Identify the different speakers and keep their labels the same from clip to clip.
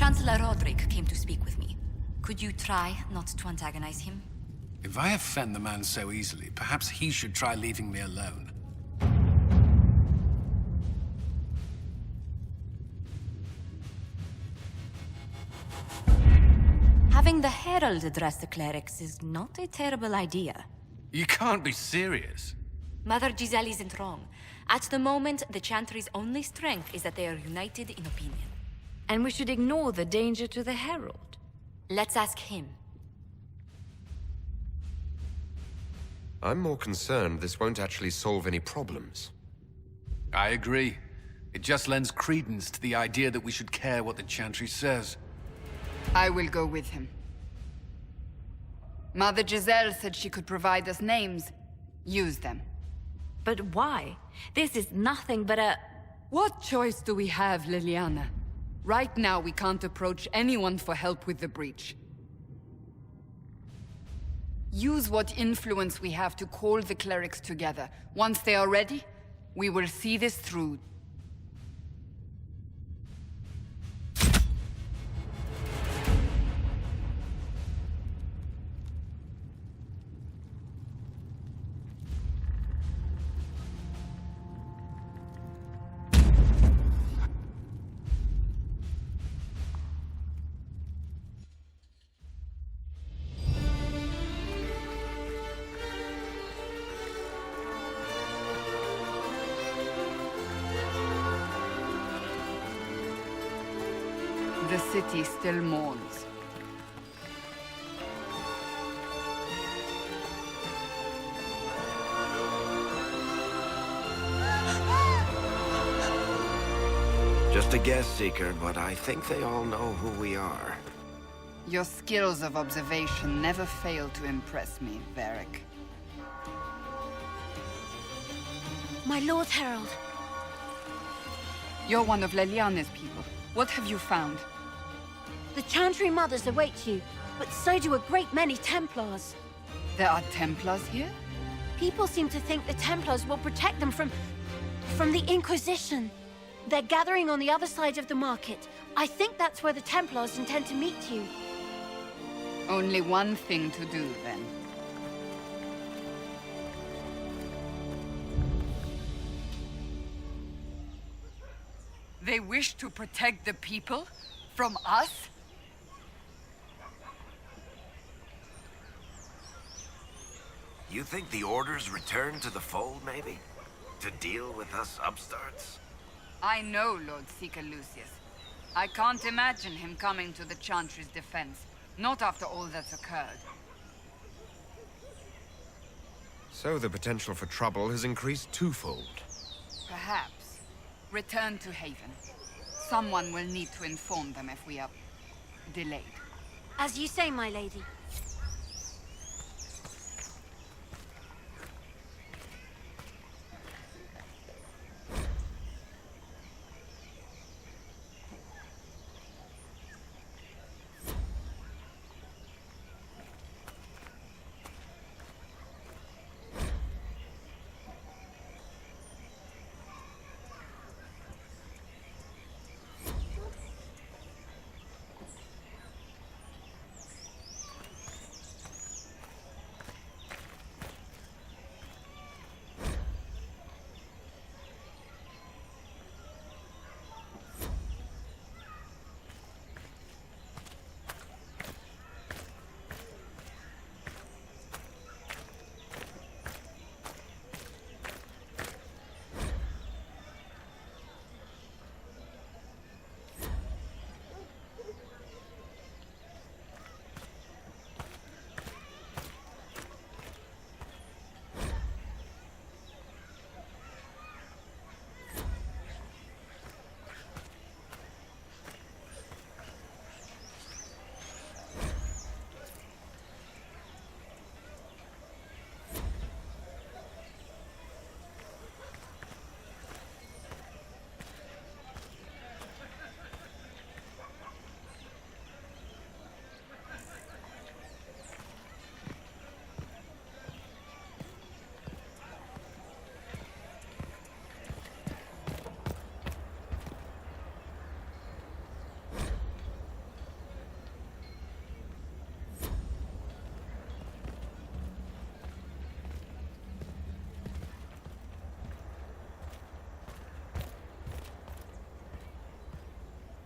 Speaker 1: Chancellor Roderick came to speak with me. Could you try not to antagonize him?
Speaker 2: If I offend the man so easily, perhaps he should try leaving me alone.
Speaker 1: Having the Herald address the clerics is not a terrible idea.
Speaker 2: You can't be serious.
Speaker 1: Mother Giselle isn't wrong. At the moment, the Chantry's only strength is that they are united in opinion.
Speaker 3: And we should ignore the danger to the Herald.
Speaker 1: Let's ask him.
Speaker 4: I'm more concerned this won't actually solve any problems.
Speaker 2: I agree. It just lends credence to the idea that we should care what the Chantry says.
Speaker 5: I will go with him. Mother Giselle said she could provide us names. Use them.
Speaker 3: But why? This is nothing but a...
Speaker 5: What choice do we have, Leliana? Right now, we can't approach anyone for help with the breach. Use what influence we have to call the clerics together. Once they are ready, we will see this through. The city still mourns.
Speaker 6: Just a guess, Seeker, but I think they all know who we are.
Speaker 5: Your skills of observation never fail to impress me, Varric.
Speaker 3: My Lord Herald.
Speaker 5: You're one of Leliana's people. What have you found?
Speaker 3: The Chantry Mothers await you, but so do a great many Templars.
Speaker 5: There are Templars here?
Speaker 3: People seem to think the Templars will protect them from the Inquisition. They're gathering on the other side of the market. I think that's where the Templars intend to meet you.
Speaker 5: Only one thing to do, then. They wish to protect the people? From us?
Speaker 6: You think the Order's returned to the fold, maybe? To deal with us upstarts?
Speaker 5: I know Lord Seeker Lucius. I can't imagine him coming to the Chantry's defense. Not after all that's occurred.
Speaker 4: So the potential for trouble has increased twofold.
Speaker 5: Perhaps. Return to Haven. Someone will need to inform them if we are delayed.
Speaker 3: As you say, my lady.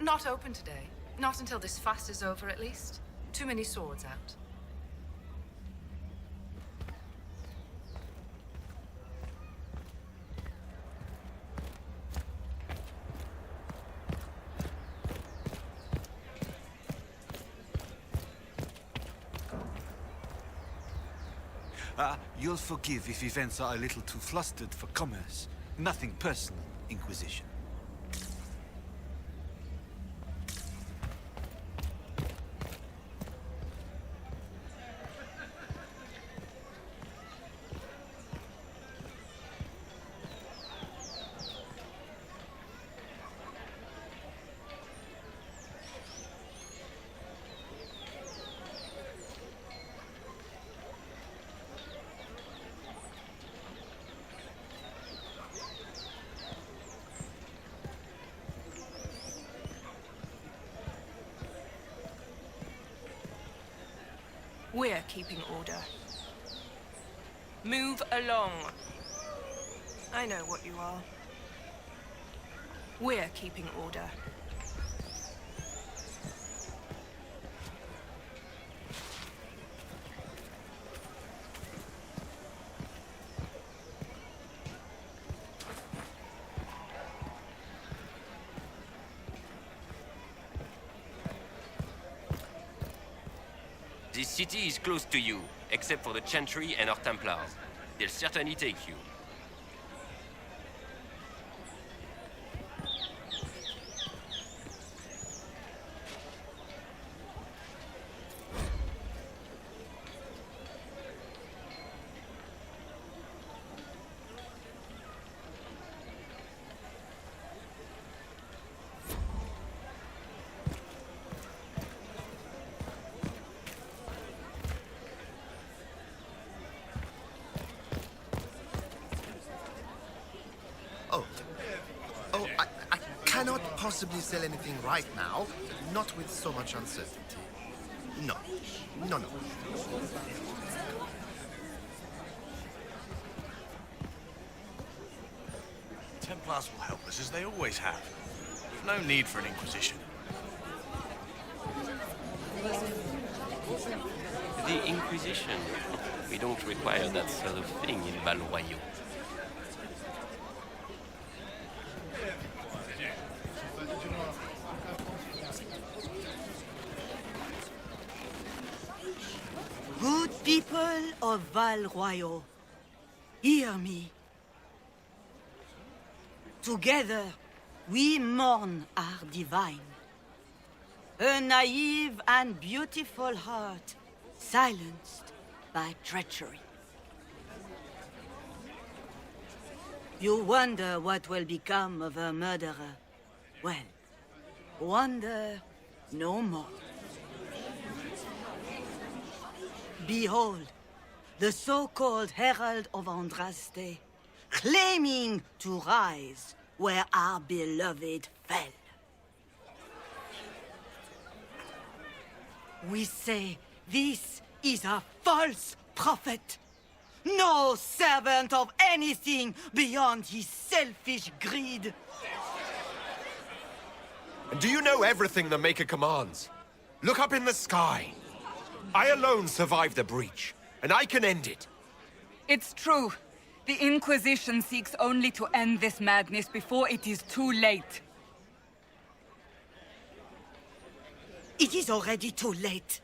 Speaker 7: Not open today. Not until this fast is over, at least. Too many swords out.
Speaker 8: You'll forgive if events are a little too flustered for commerce. Nothing personal, Inquisition.
Speaker 7: We're keeping order. Move along. I know what you are. We're keeping order.
Speaker 9: This city is close to you, except for the Chantry and Templars. They'll certainly take you.
Speaker 10: I cannot possibly sell anything right now, not with so much uncertainty. No.
Speaker 8: Templars will help us, as they always have. No need for an Inquisition.
Speaker 9: The Inquisition. We don't require that sort of thing in Val Royeaux.
Speaker 11: Good people of Val Royeaux, hear me. Together, we mourn our divine. A naive and beautiful heart, silenced by treachery. You wonder what will become of a murderer. Well, wonder no more. Behold, the so-called Herald of Andraste, claiming to rise where our beloved fell. We say this is a false prophet. No servant of anything beyond his selfish greed.
Speaker 4: And do you know everything the Maker commands? Look up in the sky. I alone survived the breach, and I can end it.
Speaker 5: It's true. The Inquisition seeks only to end this madness before it is too late.
Speaker 11: It is already too late.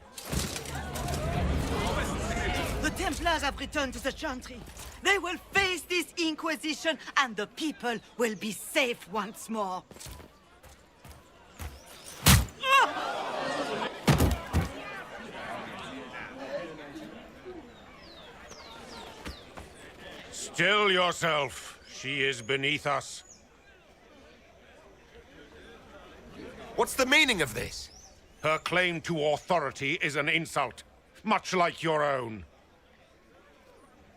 Speaker 11: The Templars have returned to the Chantry. They will face this Inquisition, and the people will be safe once more.
Speaker 12: Still yourself. She is beneath us.
Speaker 4: What's the meaning of this?
Speaker 12: Her claim to authority is an insult, much like your own.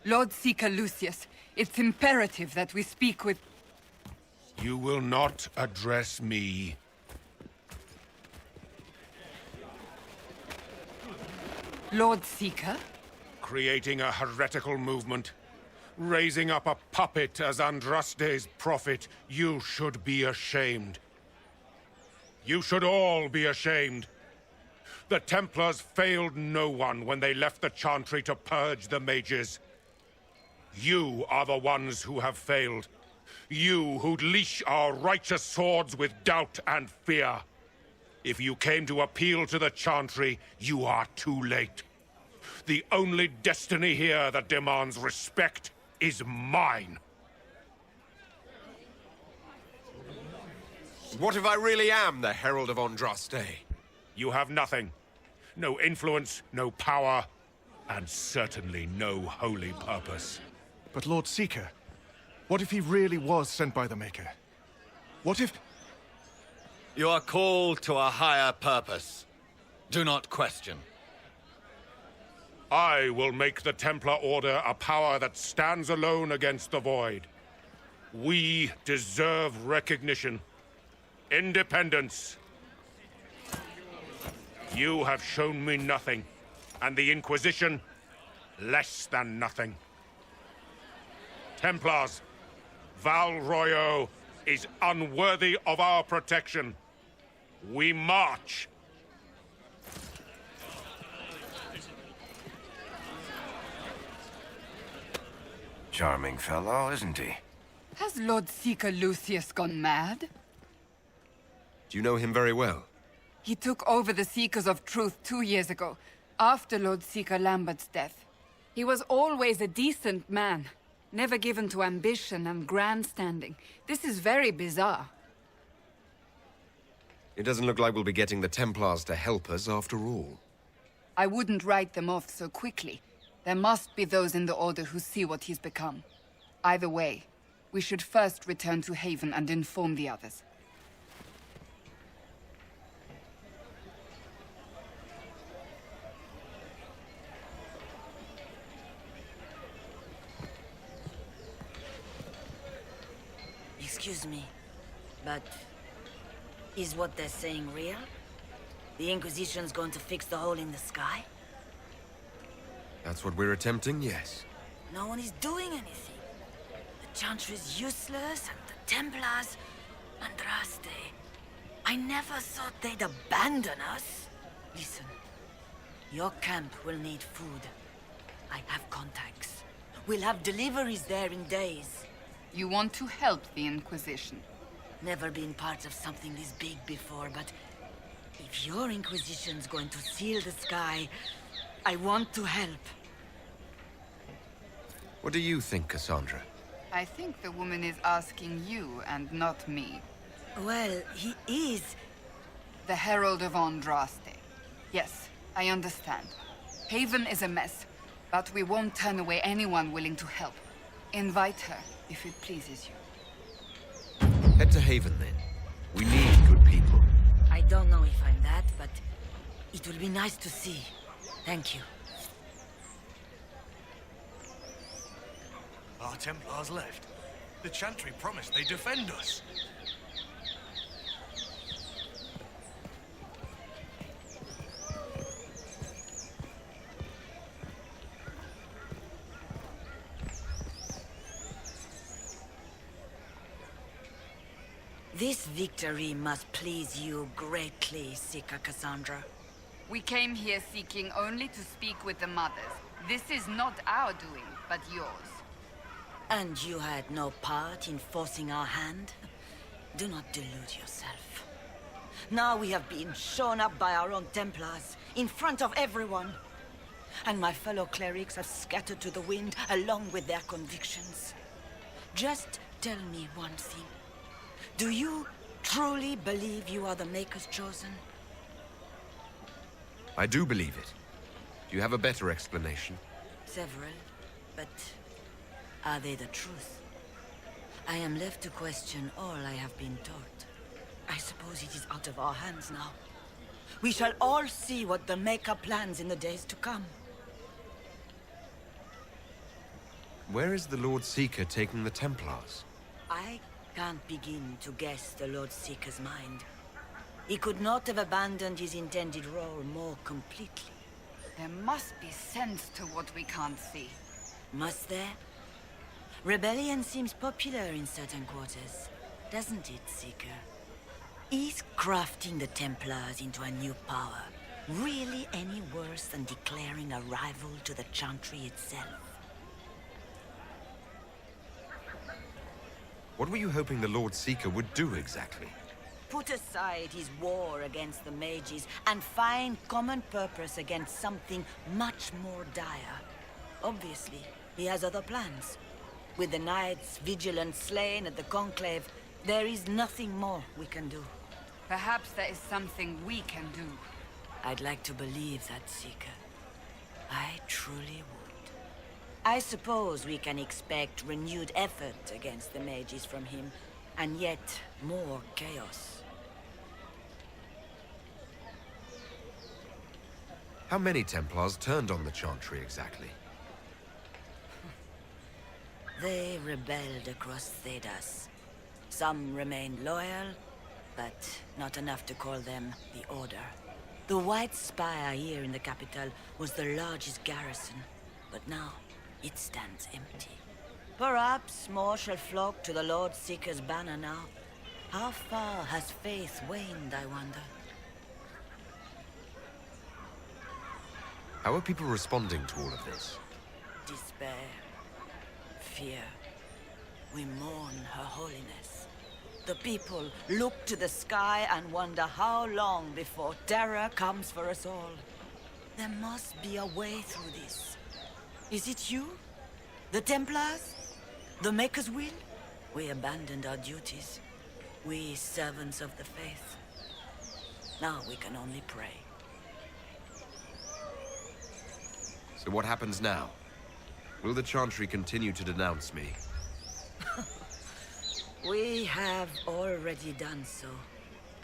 Speaker 5: Lord Seeker Lucius, it's imperative that we speak with...
Speaker 12: You will not address me.
Speaker 5: Lord Seeker?
Speaker 12: Creating a heretical movement. Raising up a puppet as Andraste's prophet. You should be ashamed. You should all be ashamed. The Templars failed no one when they left the Chantry to purge the mages. You are the ones who have failed. You who'd leash our righteous swords with doubt and fear. If you came to appeal to the Chantry, you are too late. The only destiny here that demands respect is mine.
Speaker 4: What if I really am the Herald of Andraste?
Speaker 12: You have nothing. No influence, no power, and certainly no holy purpose.
Speaker 13: But Lord Seeker, what if he really was sent by the Maker? What if...
Speaker 14: You are called to a higher purpose. Do not question.
Speaker 12: I will make the Templar Order a power that stands alone against the Void. We deserve recognition. Independence. You have shown me nothing, and the Inquisition, less than nothing. Templars, Val Royeaux is unworthy of our protection. We march.
Speaker 6: Charming fellow, isn't he?
Speaker 5: Has Lord Seeker Lucius gone mad?
Speaker 4: Do you know him very well?
Speaker 5: He took over the Seekers of Truth 2 years ago, after Lord Seeker Lambert's death. He was always a decent man, never given to ambition and grandstanding. This is very bizarre.
Speaker 4: It doesn't look like we'll be getting the Templars to help us after all.
Speaker 5: I wouldn't write them off so quickly. There must be those in the Order who see what he's become. Either way, we should first return to Haven and inform the others.
Speaker 15: Excuse me, but is what they're saying real? The Inquisition's going to fix the hole in the sky?
Speaker 4: That's what we're attempting, yes.
Speaker 15: No one is doing anything. The Chantry's useless, and the Templars... Andraste. I never thought they'd abandon us. Listen, your camp will need food. I have contacts. We'll have deliveries there in days.
Speaker 5: You want to help the Inquisition?
Speaker 15: Never been part of something this big before, but... if your Inquisition's going to seal the sky, I want to help.
Speaker 4: What do you think, Cassandra?
Speaker 5: I think the woman is asking you and not me.
Speaker 15: Well, he is...
Speaker 5: the Herald of Andraste. Yes, I understand. Haven is a mess, but we won't turn away anyone willing to help. Invite her, if it pleases you.
Speaker 4: Head to Haven, then. We need good people.
Speaker 15: I don't know if I'm that, but it will be nice to see. Thank you.
Speaker 13: Our Templars left. The Chantry promised they'd defend us.
Speaker 15: This victory must please you greatly, Seeker Cassandra.
Speaker 5: We came here seeking only to speak with the mothers. This is not our doing, but yours.
Speaker 15: And you had no part in forcing our hand? Do not delude yourself. Now we have been shown up by our own Templars, in front of everyone. And my fellow clerics have scattered to the wind along with their convictions. Just tell me one thing. Do you truly believe you are the Maker's chosen?
Speaker 4: I do believe it. Do you have a better explanation?
Speaker 15: Several, but are they the truth? I am left to question all I have been taught. I suppose it is out of our hands now. We shall all see what the Maker plans in the days to come.
Speaker 4: Where is the Lord Seeker taking the Templars?
Speaker 15: I can't begin to guess the Lord Seeker's mind. He could not have abandoned his intended role more completely.
Speaker 5: There must be sense to what we can't see.
Speaker 15: Must there? Rebellion seems popular in certain quarters, doesn't it, Seeker? Is crafting the Templars into a new power really any worse than declaring a rival to the Chantry itself?
Speaker 4: What were you hoping the Lord Seeker would do exactly?
Speaker 15: Put aside his war against the mages and find common purpose against something much more dire. Obviously, he has other plans. With the knights vigilant slain at the Conclave, there is nothing more we can do.
Speaker 5: Perhaps there is something we can do.
Speaker 15: I'd like to believe that, Seeker. I truly would. I suppose we can expect renewed effort against the mages from him, and yet more chaos.
Speaker 4: How many Templars turned on the Chantry exactly?
Speaker 15: They rebelled across Thedas. Some remained loyal, but not enough to call them the Order. The White Spire here in the capital was the largest garrison, but now it stands empty. Perhaps more shall flock to the Lord Seeker's banner now. How far has faith waned, I wonder?
Speaker 4: How are people responding to all of this?
Speaker 15: Despair. Fear. We mourn Her Holiness. The people look to the sky and wonder how long before terror comes for us all. There must be a way through this. Is it you? The Templars? The Maker's Will? We abandoned our duties. We servants of the faith. Now we can only pray.
Speaker 4: So what happens now? Will the Chantry continue to denounce me?
Speaker 15: We have already done so.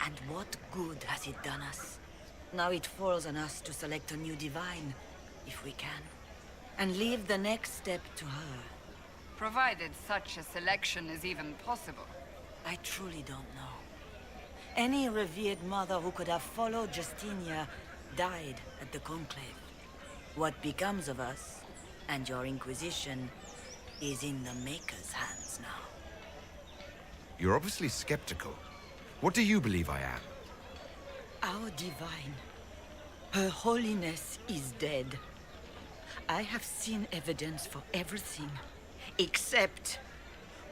Speaker 15: And what good has it done us? Now it falls on us to select a new divine, if we can. And leave the next step to her.
Speaker 5: Provided such a selection is even possible.
Speaker 15: I truly don't know. Any revered mother who could have followed Justinia died at the Conclave. What becomes of us, and your Inquisition, is in the Maker's hands now.
Speaker 4: You're obviously skeptical. What do you believe I am?
Speaker 15: Our divine. Her Holiness is dead. I have seen evidence for everything, except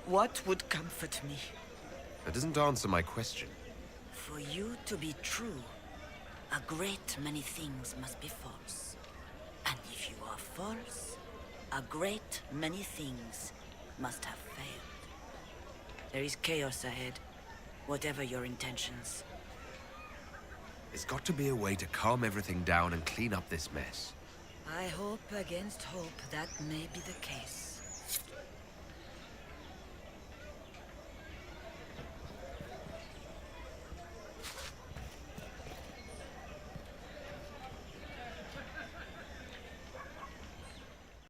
Speaker 15: what would comfort me.
Speaker 4: That doesn't answer my question.
Speaker 15: For you to be true, a great many things must be false. And if you are false, a great many things must have failed. There is chaos ahead, whatever your intentions.
Speaker 4: There's got to be a way to calm everything down and clean up this mess.
Speaker 15: I hope against hope that may be the case.